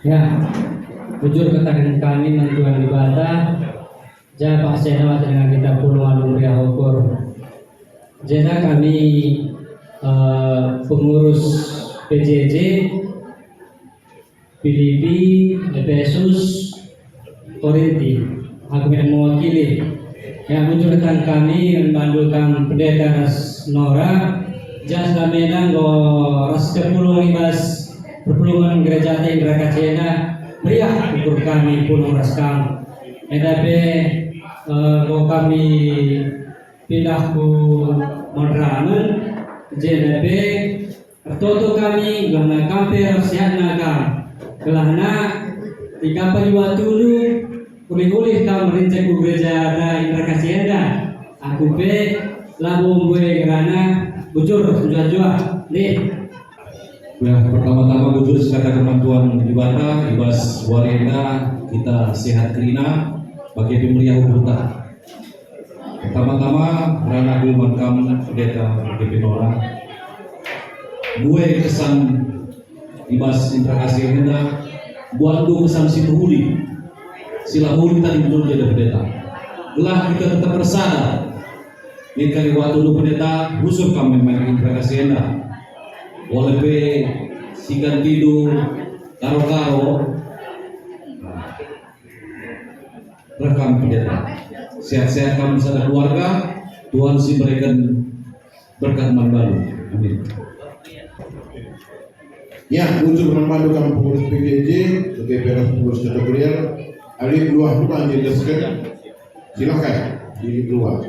Ya, jujur katakan kami mentuan ibadah, japa sewa dengan kita puluh alum ria ukur. Jadi kami pengurus PJJ, PDP, Efesus, Korinti. Aku yang mewakili. Yang menunjukkan kami membandulkan pendeta Nora, jas lamedang go ras kepulung ibas perpulungan gereja Indra Kacena, meriah ukur kami pulung raskam. Edape go kami pindah ku Madramen, JDP, toto kami gana kamper sihat nagam, kelahna tiga puluh dulu. Uli-uli kau merincek gereja ada Indra Kasienda, aku be labu gue karena bujur jua nih. Ya, pertama-tama bujur sekadar kemampuan ibadah, ibas warenda kita sehat kerina bagi pemeriah hukum. Pertama-tama rana gue makam pendeta bagi penora. Gue kesan ibas Indra Kasienda buat gue kesan si Tuhuli. Sila huli tadi belum jadi pendeta. Gelah kita tetap bersadar. Nikari waktu dulu pendeta busur kami main Indra Kasienda. Walaupun sikan tidur karo-karo rekam pendeta. Sehat-sehat kamu bersama keluarga. Tuhan si berikan berkat baru. Amin. Ya, untuk memandukan pengurus PJJ sebagai pengurus kategorial. Ali luar bukan dijelaskan, silakan di luar.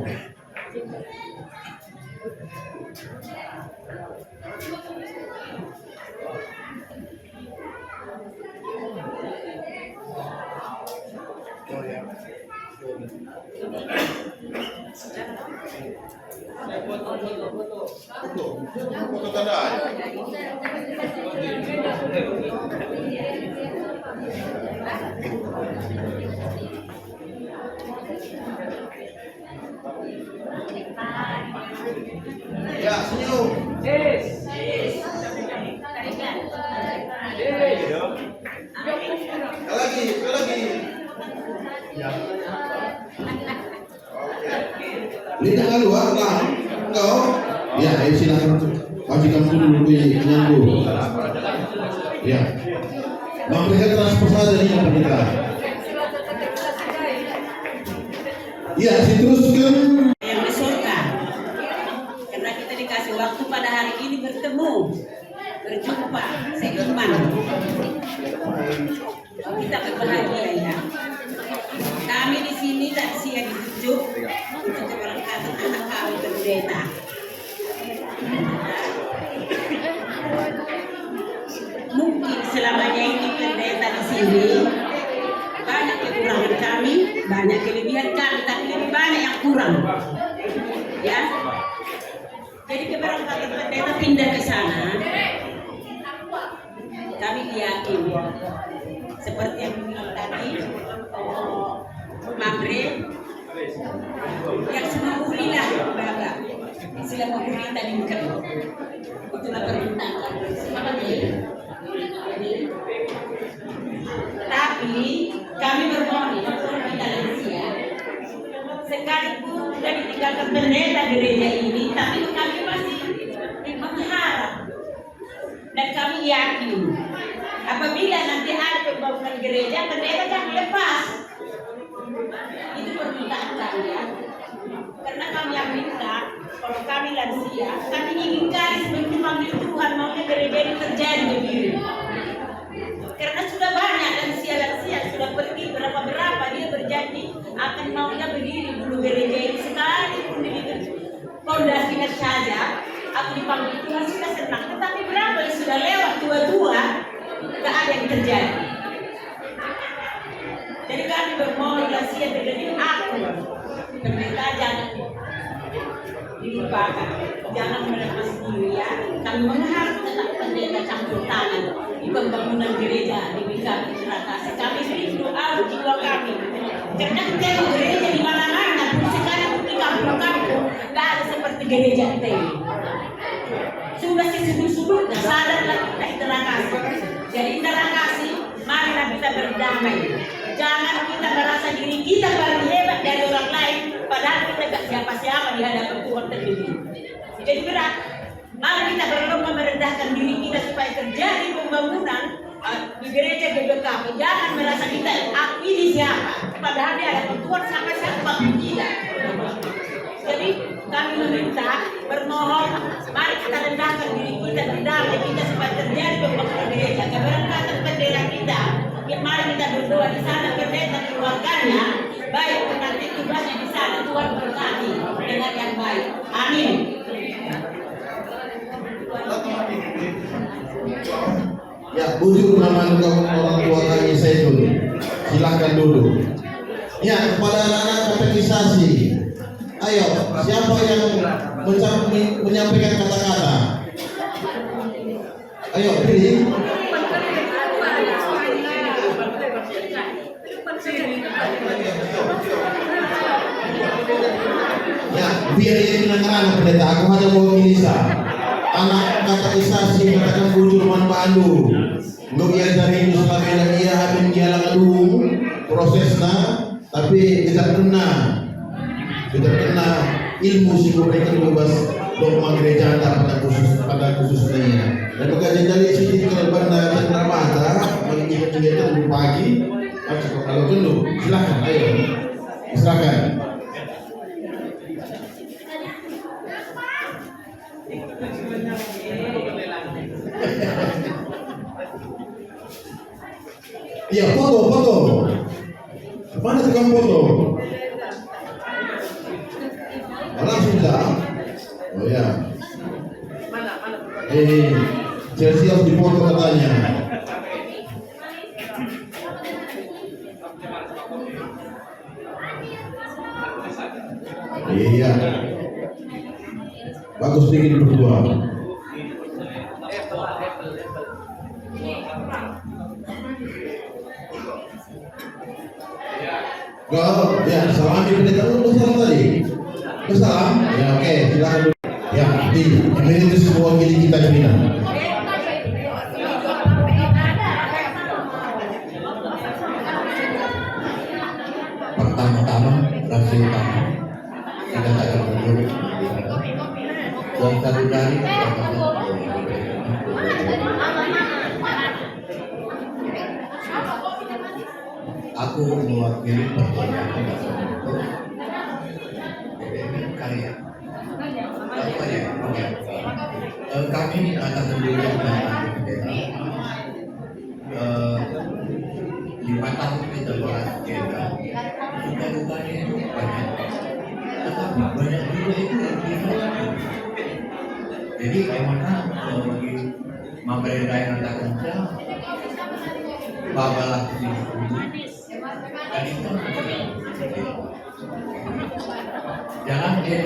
Ya, senyum. Lagi. Ya. Lihat keluar lah. Kau. Ya, ayo silakan bagikan dulu penyambung. Ya. Memberikan transfer saja nih pemerintah. Ya, diteruskan. Yang bersyukur karena kita dikasih waktu pada hari ini bertemu, berjumpa, seiman. Kita berbahagia ya. Kami di sini tak siap ditunjuk untuk keberangkatan anak kami pendeta. Mungkin selamanya ini pendeta di sini banyak kekurangan kami, banyak kelebihan kami, tapi lebih banyak yang kurang. Ya, jadi keberangkatan pendeta pindah ke sana. Kami yakin, seperti yang bilang tadi, Magre, yang semua ulilah lembaga, sila pemerintah lingkar, itulah permintaan. Tapi kami bermohon kita lansia, sekalipun sudah ditinggalkan pendeta gereja ini, tapi kami masih mengharap dan kami yakin apabila nanti ada pembangunan gereja, pendeta jangan lepas. Itu permintaan kami ya, karena kami yang minta. Kalau kami lansia, kami ingin kali sebelum dipanggil Tuhan maunya gereja ini terjadi begini. Karena sudah banyak lansia sudah pergi berapa dia berjanji akan maunya berdiri dulu gereja ini sekali pun dibikin fondasinya saja. Aku dipanggil Tuhan sudah senang, tetapi berapa yang sudah lewat tua-tua tidak ada yang terjadi. Jadi kami bermohon lansia terjadi aku pendeta jangan dilupakan, jangan melepas diri ya. Kami mengharap tetap pendeta campur tangan di pembangunan gereja di BKP Indra Kasih. Kami rindu doa jiwa kami, karena kita gereja di mana-mana pun sekarang di kampung-kampung tidak ada seperti gereja kita ini. Sudah sesudut-sudutnya sadarlah kita Indra Kasih. Jadi Indra Kasih kita berdamai. Jangan kita merasa diri kita paling hebat dari orang lain, padahal kita gak siapa-siapa di hadapan Tuhan sendiri. Jadi berat. Mari kita berlomba merendahkan diri kita supaya terjadi pembangunan di gereja GBK. Jangan merasa kita ini siapa, padahal di hadapan Tuhan sama siapa pun tidak. Jadi kami meminta, bermohon, mari kita rendahkan diri kita, berdamai kita supaya terjadi pembangunan gereja. Keberangkatan bendera kita, mari kita berdoa di sana pendeta keluarganya, baik nanti tugasnya di sana Tuhan berkati dengan yang baik. Amin. Ya, bujuk nama orang tua kami saya dulu. Silakan dulu. Ya, kepada anak-anak katekisasi. Ayo, siapa yang menyampaikan kata-kata? Ayo, pilih. Ya, biar ini pendengaran pendeta. Aku hanya mau Lisa. Anak katekisasi katakan bujur manpandu. Untuk ia dari itu selama ia habis dia lalu prosesnya, tapi tidak kena ilmu sih mereka bebas dogma gereja pada khususnya. Dan bekerja dari sini kalau benar cendramata mengingat pagi, kalau dulu silakan ayo silakan. Ya foto. Mana tukang foto? Orang sudah. Oh ya. Chelsea harus dipoto katanya. Iya. Bagus bikin berdua. Kalau ya salam pendeta lu salam tadi. Salam. Ya oke, silakan dulu. Ya, ini itu semua gini kita bina. Pertama-tama rasul utama kita akan berdua dan satu dari aku mewakili pertanyaan karya apa ya kami akan mendirikan di 4 tahun kita beragenda suka-dukanya itu banyak, tetapi banyak juga itu yang dilakukan. Jadi bagaimana bagi pemerintah yang akan babalah di dan itu jangan dia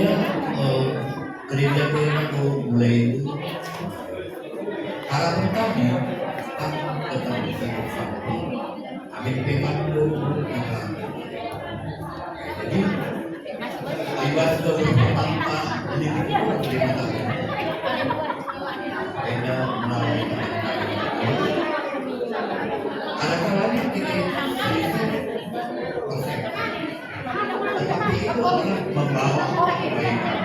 gereja itu mulai itu harapan kami tetap bisa bersama. Amin pekan dulu. Jadi ibadah itu tanpa pendidikan kita melalui kadang-kadang kita tetapi itu adalah membawa kebaikan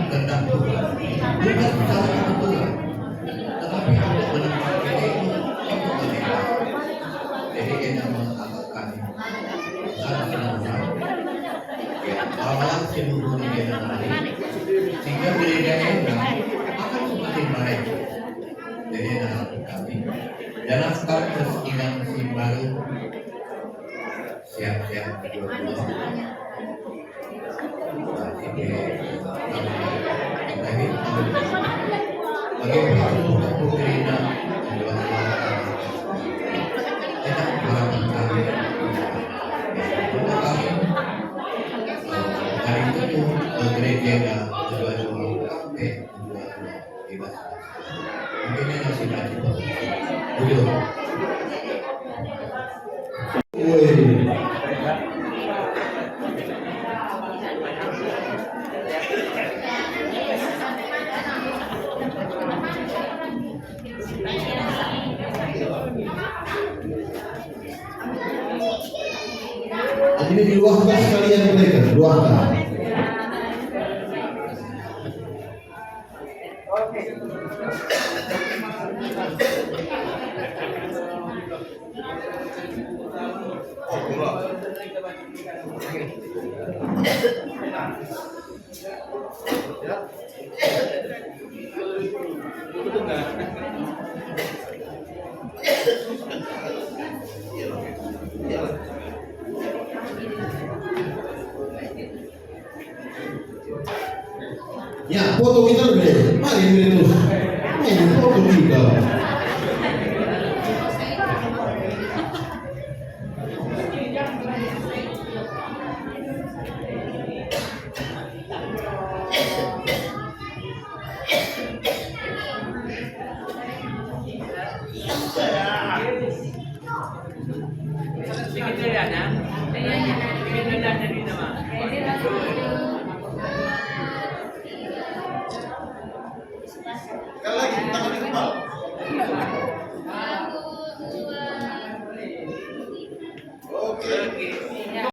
tentang Tuhan, bukan secara kebetulan, tetapi ada menempatkan itu kebetulan. Jadi kita mengatakan bawalah seluruh negara lain sehingga gereja akan semakin baik. Jadi harapan kami dalam sekarang keinginan musim baru siap-siap bagaimana untuk gerina kita harapan kami hari itu gereja kedua-dua bebas mungkin ini sudah dulu. Ini diluahkan sekalian mereka, luahkan. Ya, foto kita lebih. Mari terus. Ini foto kita. Sekali lagi, tangan di kepala. Oke.